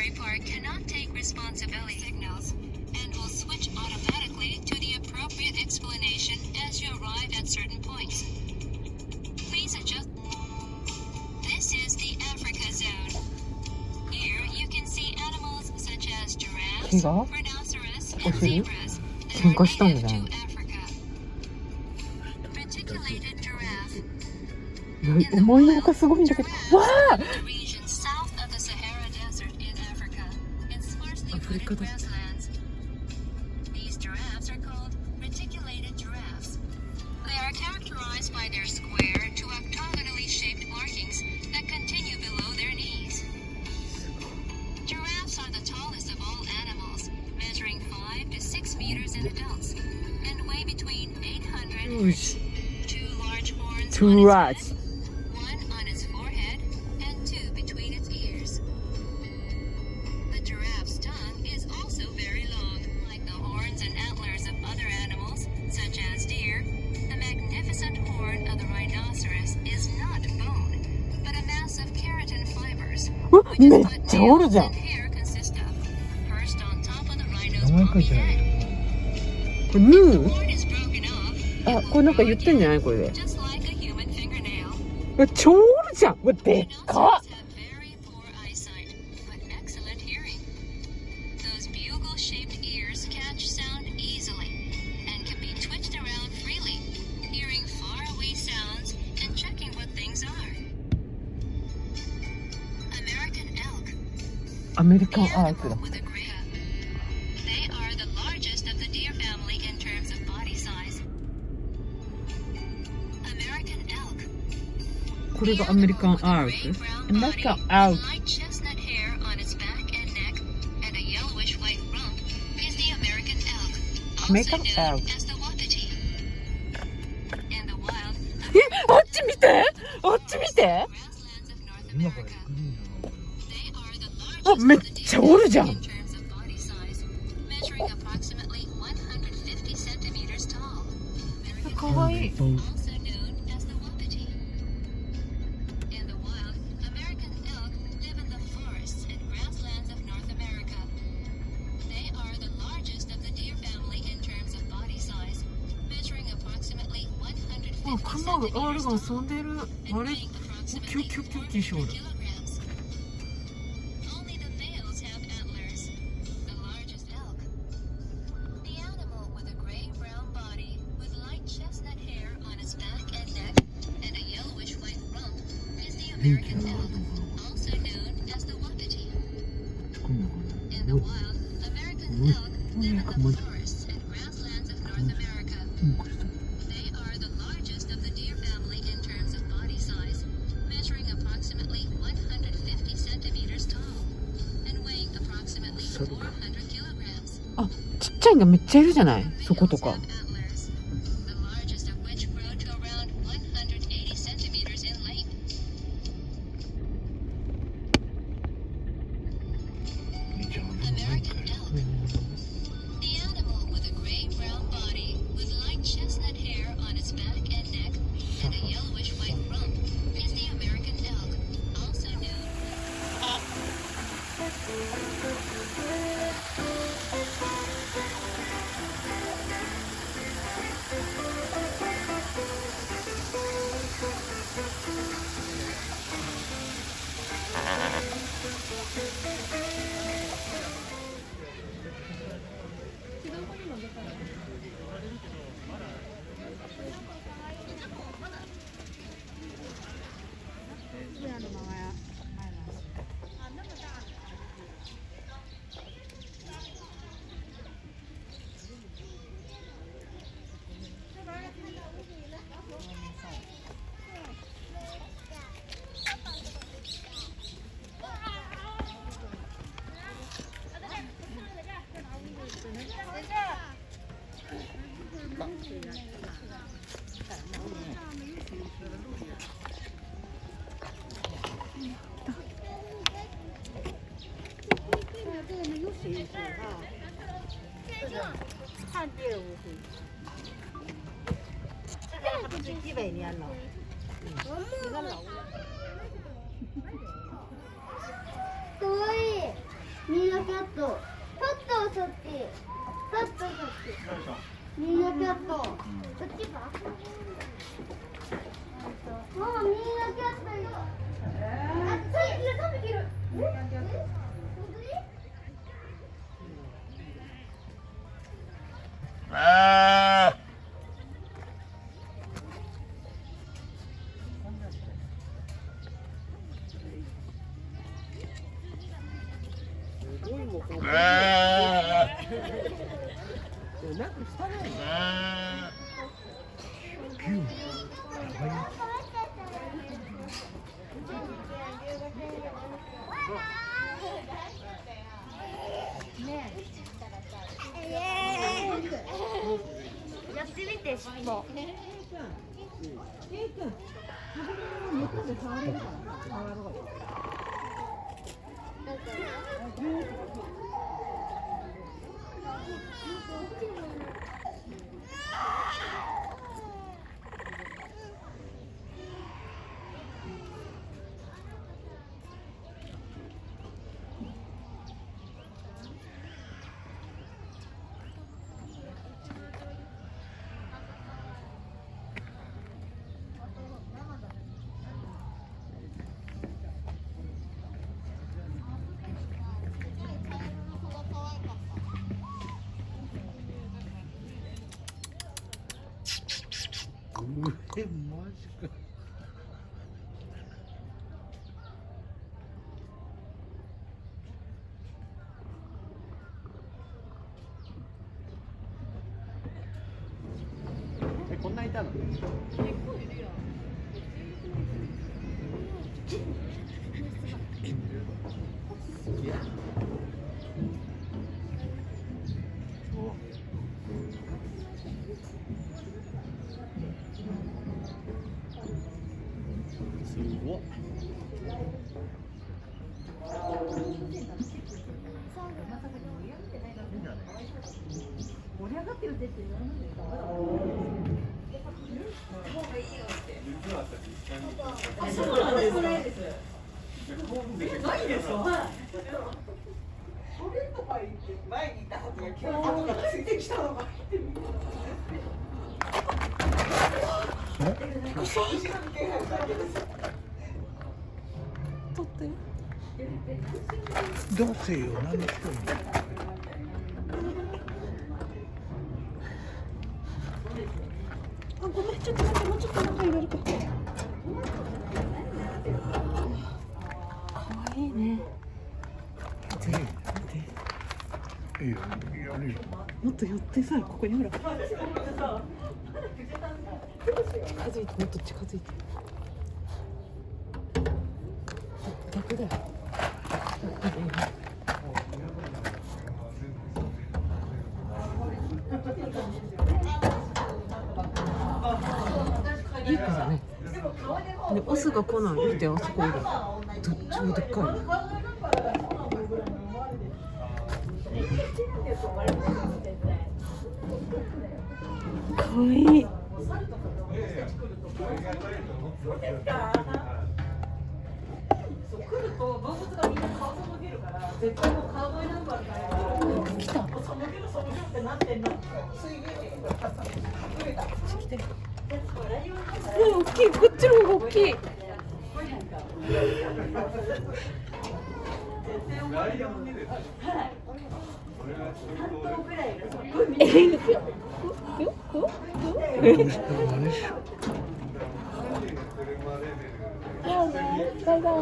safari park cannot take responsibility signals and will switch automatically to the appropriate explanation as you arrive at certain points. Please adjust. This is the Africa zone. Here you can see animals such as giraffes, rhinoceros, and zebras that are native to Africa. Reticulated giraffe. In the wild, the region south of the Sahara Desert in Africa, in sparsely wooded grasslands. These giraffes are called reticulated giraffes. They are characterized by their square to octagonally shaped markings that continue below their knees. Giraffes are the tallest of all animals, measuring 5 to 6 meters in adults, and weigh between 800 heads. Two large horns on its head, one on its forehead, and two between its ears. The giraffe's tongue is also very long. Like the horns and antlers of other animals, such as deer, the magnificent horn of the rhinoceros is not bone, but a mass of keratin fibers, which is what nails and hair consist of, perched on top of the rhino's pompy head. If the horn is broken off, it will mark you, just like a human fingernail. 超おるじゃん。うわ、でっか Rhinoceros have very poor eyesight, but excellent hearing. Those bugle-shaped ears catch sound easily and can be twitched around freely, hearing faraway sounds and checking what things are. American elk. アメリカン The アーク animal だ。 with a great. They are the largest of the deer family in terms of body size. American elk. これがアメリカンアーク。アメリカンアーク。 Light chestnut hair on its back and neck and a yellowish white rump is the American elk, also American known elk. as the wapiti. In the wild, あっち見てあっち見て grasslands of North America. They are the あ、 largest めっ of the ちゃおるじゃ deer ん in terms of body size, measuring approximately 150 centimeters tall. かわいい。 Also known as the wapiti. In the wild, American elk live in the forests and grasslands of North America. They are the largest of the deer family in terms of body size, measuring approximately あ、 150クマが R centimeters が tall 遊んでる。 and あれ weighing キュ approximately キュキュキュしお 400る。 kilograms. Only the males have antlers. The largest elk. The animal with a gray-brown body with light chestnut hair on its back and neck and a yellowish white rump is the American elk, also known as the wapiti. In the wild, American elk live in the forests and grasslands of North America. They are the largest of the deer family in terms of body size, measuring approximately 150 centimeters tall and weighing approximately 400 kilograms. あ、ちっちゃいのめっちゃいるじゃない。そこと Males か。 have antlers, the largest of which grow to around 180 centimeters in length. American elk. The animal with a gray-brown body with light chestnut hair on its back and neck and a yellowish white rump is the American elk, also known. ナキャット。パッとそっち。パッとそっち。ミーナキャット。そっちか。もうミーナキャットよ。あ、3匹いる。本当に？やってみて、尻尾。マジか。こんないたの？いや。すごっ。盛り上がってるって言わないですか？あ、そうなんですか。ないですよ。それとか言って前にいたはずが急に後からついてきたのが入ってみる。取って。どうせよ、何の人に。あ、ごめん、ちょっと待って、もうちょっと中入れるか。可愛いね。いいよ、やるよ。もっと寄ってさ、ここにほら。近づいて、もっと近づいて。逆だよ。いいからね。で、オスが来ない。見て、あそこいる。どっちもでっかい。かわいい。来た。大きい、こっちの方が大きい。バイバイ。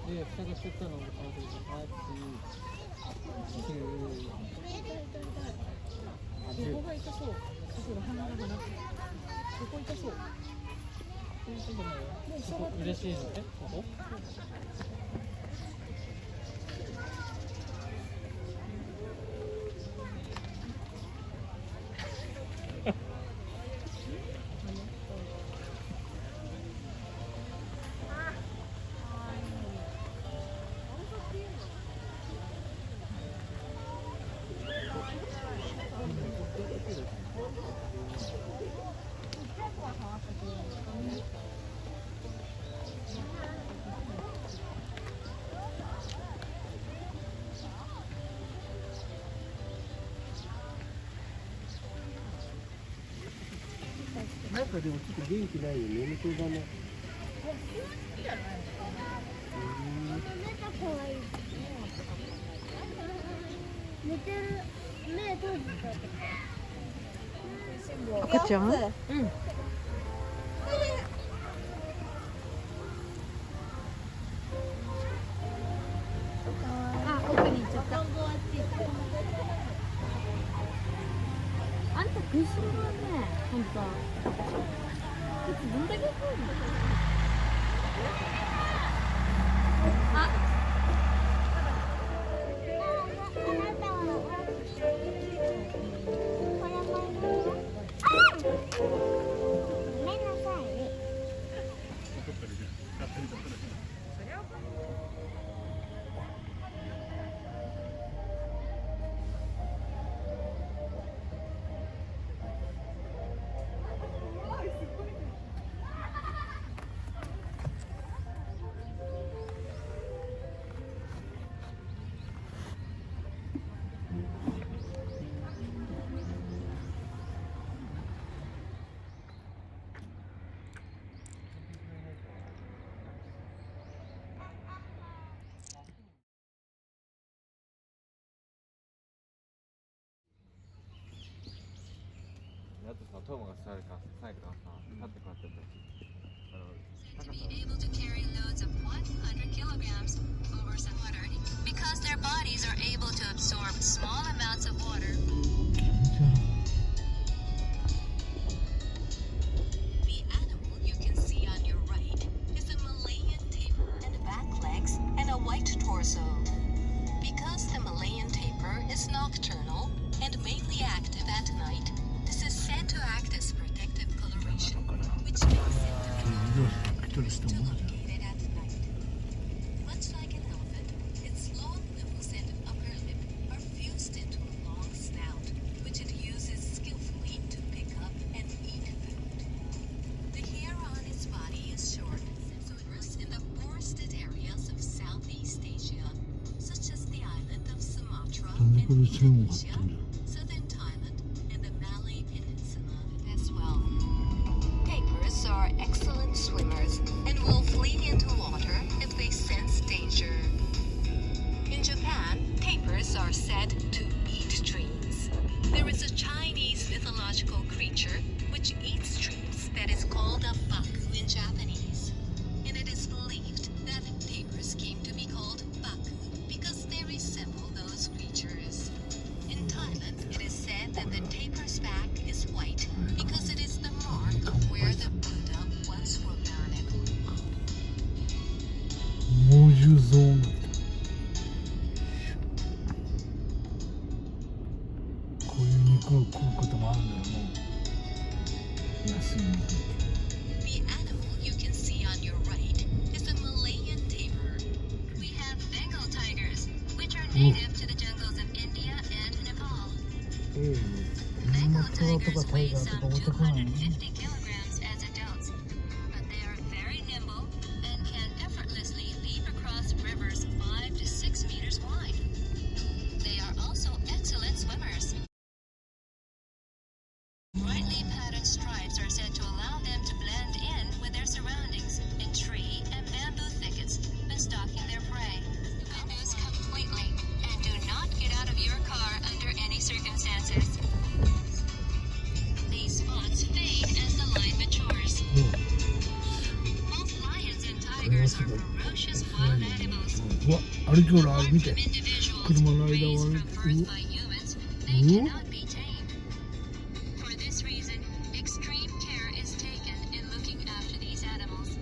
で、蓋がつったのが8、9、ここが痛そう。ここが鼻が鼻。ここ痛そう。嬉しいのってここ？かでもちょっと元気ないよね。眠そうだね。可愛い。寝てる。目閉じた。赤ちゃん？うん。あ、奥に行っちゃった。あんた食いしん坊だね、ほんと。こいつどんだけ食うの？あ、あとさ、トーマがさ、最後さ、立ってこうやってやったし、To be able to carry loads of 100 kilograms over some water because their bodies are able to absorb small amounts of water. The animal you can see on your right is a Malayan tapir and back legs and a white torso. Because the Malayan tapir is nocturnal and mainly active at night, this is said to act as protective coloration, which makes it located at night. Much like an elephant, its long nose and upper lip are fused into a long snout, which it uses skillfully to pick up and eat food. The hair on its body is short, so it grows in the forested areas of Southeast Asia, such as the island of Sumatra and Indonesia, southern Thailand, and the Malay Peninsula as well. Tapirs are excellent swimmers and will flee into water if they sense danger. In Japan, tapirs are said to eat trees. There is a Chinese mythological creature which eats trees that is called a baku in Japanese. And it is believed that tapirs came to be called baku because they resemble those creatures. In Thailand, it is said that the tapir's back is white because it is the mark of where the Buddha once were mounted. 猛獣ゾーンだったこういう肉を食うこともあるんだよもう安い肉 The animal you can see on your right is a Malayan tapir. We have Bengal tigers, which are native to the jungles of India and Nepal. マ Bengal トラと tigers かタイ weigh ガー some とか置いてこないね 250 kilograms as adults, but they are very nimble and can effortlessly leap across rivers 5 to 6 meters wide. They are also excellent swimmers. Brightly patterned stripes are said to allow them to blend in with their surroundings in tree and bamboo thickets when stalking their prey. Lose completely and do not get out of your car under any circumstances. These spots fade as the line matures. Both lions and tigers are ferocious wild animals. うわ歩きほら見て Some individuals 車の間を raised 歩い from て birth by humans, they cannot be tamed. For this reason, extreme care is taken in looking after these animals.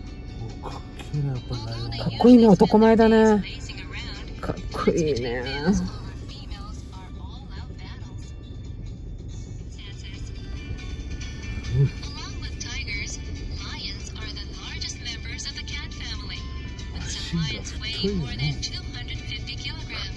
かっけえなやっぱりライオンかっこいいね、男前だね。 Racing around, かっこいいね。 males over females are all-out battles. Along with tigers, lions are the largest members of the cat family, with some lions weighing more than 250 kilograms.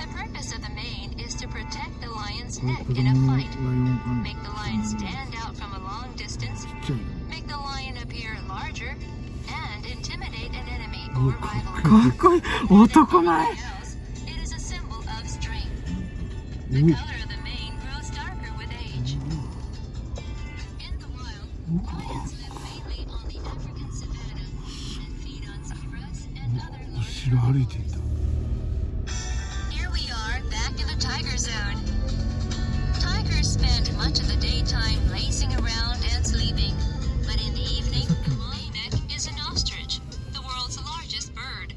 The purpose of the mane is to protect the lion's これ neck 子 in a 供のライ fight, オンかな make the lion stand out from a long distance, ちっちゃいよ make the lion appear larger, and intimidate an enemy or rival. かっこいい。男前。 It is a symbol of strength. The う color of the mane grows darker with age. Lions live mainly on the African savanna and feed on zebras and other 後 large ろ歩いていた Here we are, back in the tiger zone. Tigers spend much of the daytime lazing around and sleeping. But in the evening, Maimek is an ostrich, the world's largest bird.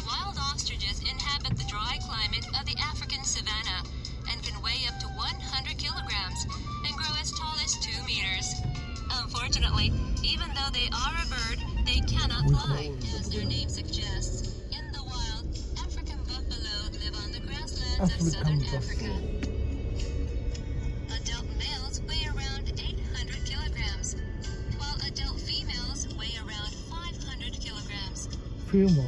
Wild ostriches inhabit the dry climate of the African savanna and can weigh up to 100 kilograms and grow as tall as 2 meters. Unfortunately, even though they are a bird, they cannot fly, as their name suggests. In the wild, African buffalo live on the grasslands of southern Africa. Adult males weigh around 800 kilograms, while adult females weigh around 500 kilograms. 冬も